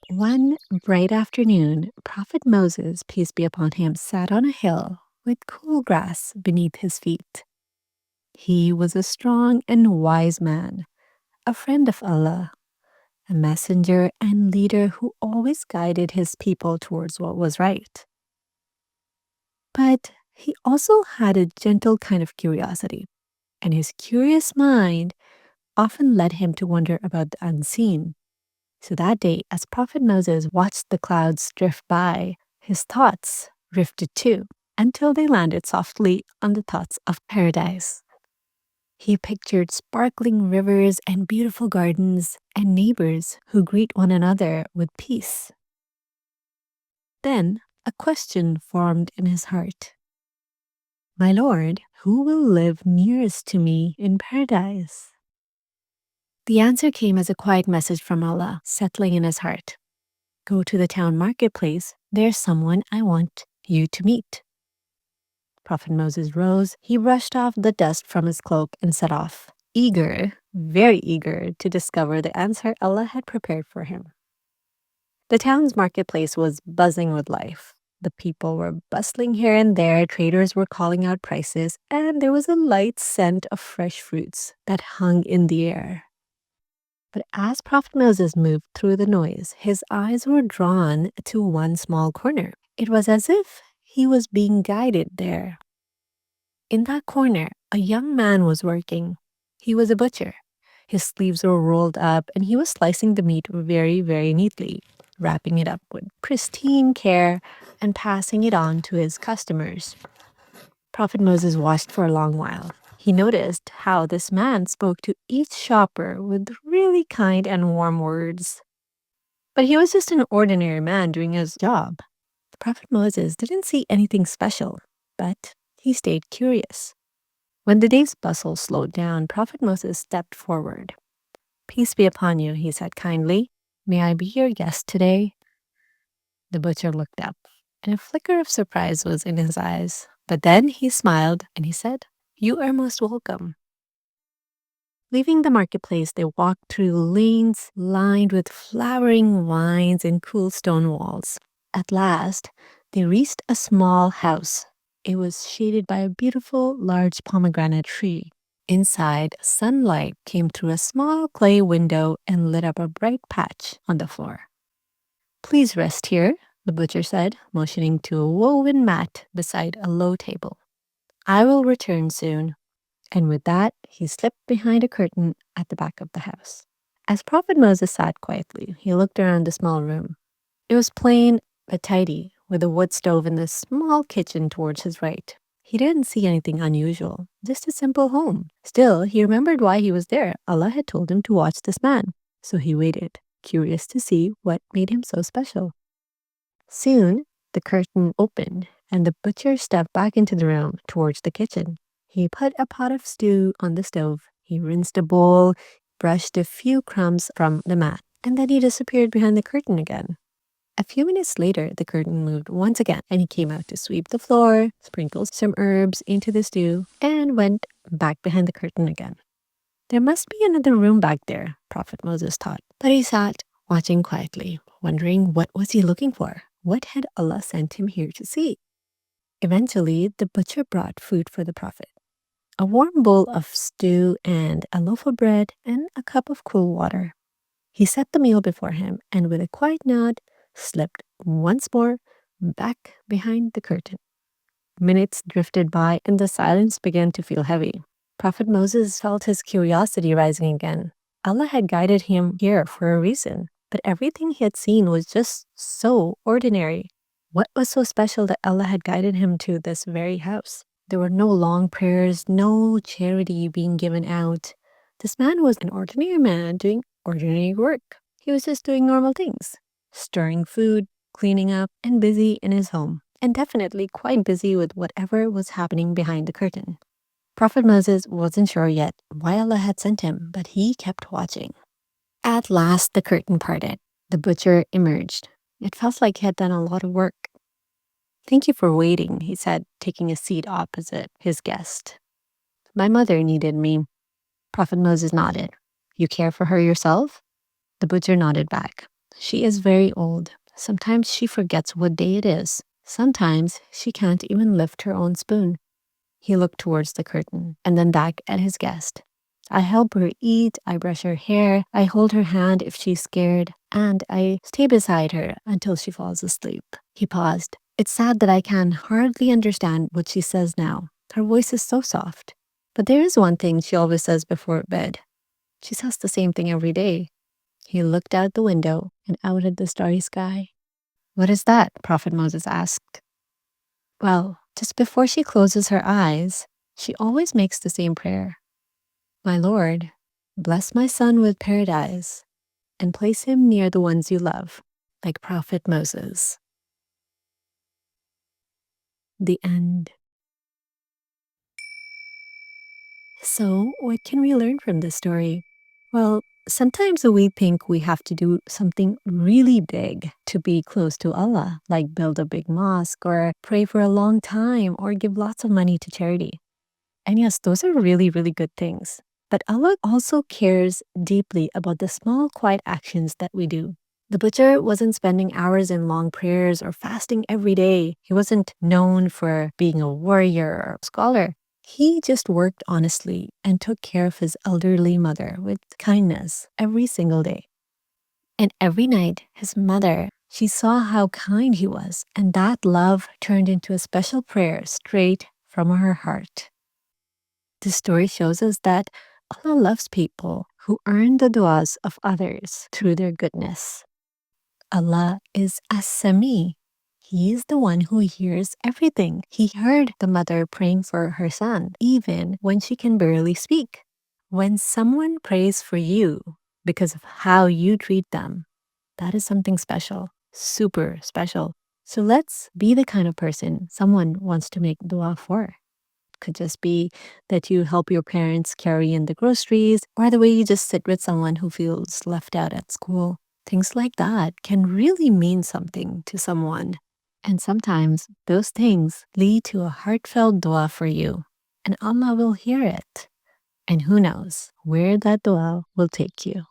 One bright afternoon, Prophet Moses, peace be upon him, sat on a hill with cool grass beneath his feet. He was a strong and wise man, a friend of Allah, a messenger and leader who always guided his people towards what was right. But he also had a gentle kind of curiosity, and his curious mind often led him to wonder about the unseen. So that day, as Prophet Moses watched the clouds drift by, his thoughts drifted too, until they landed softly on the thoughts of paradise. He pictured sparkling rivers and beautiful gardens and neighbors who greet one another with peace. Then a question formed in his heart. My Lord, who will live nearest to me in paradise? The answer came as a quiet message from Allah, settling in his heart. Go to the town marketplace. There's someone I want you to meet. Prophet Moses rose. He brushed off the dust from his cloak and set off, eager, very eager to discover the answer Allah had prepared for him. The town's marketplace was buzzing with life. The people were bustling here and there, traders were calling out prices, and there was a light scent of fresh fruits that hung in the air. But as Prophet Moses moved through the noise, his eyes were drawn to one small corner. It was as if he was being guided there. In that corner, a young man was working. He was a butcher. His sleeves were rolled up and he was slicing the meat very, very neatly, wrapping it up with pristine care and passing it on to his customers. Prophet Moses watched for a long while. He noticed how this man spoke to each shopper with really kind and warm words. But he was just an ordinary man doing his job. Prophet Moses didn't see anything special, but he stayed curious. When the day's bustle slowed down, Prophet Moses stepped forward. Peace be upon you, he said kindly. May I be your guest today? The butcher looked up, and a flicker of surprise was in his eyes. But then he smiled and he said, You are most welcome. Leaving the marketplace, they walked through lanes lined with flowering vines and cool stone walls. At last, they reached a small house. It was shaded by a beautiful, large pomegranate tree. Inside, sunlight came through a small clay window and lit up a bright patch on the floor. Please rest here, the butcher said, motioning to a woven mat beside a low table. I will return soon. And with that, he slipped behind a curtain at the back of the house. As Prophet Moses sat quietly, he looked around the small room. It was plain but tidy, with a wood stove in the small kitchen towards his right. He didn't see anything unusual, just a simple home. Still, he remembered why he was there. Allah had told him to watch this man. So he waited, curious to see what made him so special. Soon, the curtain opened, and the butcher stepped back into the room towards the kitchen. He put a pot of stew on the stove. He rinsed a bowl, brushed a few crumbs from the mat, and then he disappeared behind the curtain again. A few minutes later, the curtain moved once again, and he came out to sweep the floor, sprinkled some herbs into the stew, and went back behind the curtain again. There must be another room back there, Prophet Moses thought. But he sat, watching quietly, wondering what was he looking for? What had Allah sent him here to see? Eventually, the butcher brought food for the Prophet. A warm bowl of stew and a loaf of bread and a cup of cool water. He set the meal before him and with a quiet nod, slipped once more back behind the curtain. Minutes drifted by and the silence began to feel heavy. Prophet Moses felt his curiosity rising again. Allah had guided him here for a reason, but everything he had seen was just so ordinary. What was so special that Allah had guided him to this very house? There were no long prayers, no charity being given out. This man was an ordinary man doing ordinary work. He was just doing normal things, stirring food, cleaning up, and busy in his home, and definitely quite busy with whatever was happening behind the curtain. Prophet Moses wasn't sure yet why Allah had sent him, but he kept watching. At last, the curtain parted. The butcher emerged. It felt like he had done a lot of work. Thank you for waiting, he said, taking a seat opposite his guest. My mother needed me. Prophet Moses nodded. You care for her yourself? The butcher nodded back. She is very old. Sometimes she forgets what day it is. Sometimes she can't even lift her own spoon. He looked towards the curtain and then back at his guest. I help her eat, I brush her hair, I hold her hand if she's scared, and I stay beside her until she falls asleep. He paused. It's sad that I can hardly understand what she says now. Her voice is so soft. But there is one thing she always says before bed. She says the same thing every day. He looked out the window and out at the starry sky. What is that? Prophet Moses asked. Well, just before she closes her eyes, she always makes the same prayer. My Lord, bless my son with paradise and place him near the ones you love, like Prophet Moses. The end. So, what can we learn from this story? Well, sometimes we think we have to do something really big to be close to Allah, like build a big mosque or pray for a long time or give lots of money to charity. And yes, those are really, really good things. But Allah also cares deeply about the small, quiet actions that we do. The butcher wasn't spending hours in long prayers or fasting every day. He wasn't known for being a warrior or scholar. He just worked honestly and took care of his elderly mother with kindness every single day. And every night, his mother, she saw how kind he was, and that love turned into a special prayer straight from her heart. This story shows us that Allah loves people who earn the du'as of others through their goodness. Allah is As-Sami. He is the one who hears everything. He heard the mother praying for her son, even when she can barely speak. When someone prays for you because of how you treat them, that is something special, super special. So let's be the kind of person someone wants to make dua for. Could just be that you help your parents carry in the groceries, or the way you just sit with someone who feels left out at school. Things like that can really mean something to someone. And sometimes those things lead to a heartfelt dua for you, and Allah will hear it. And who knows where that dua will take you.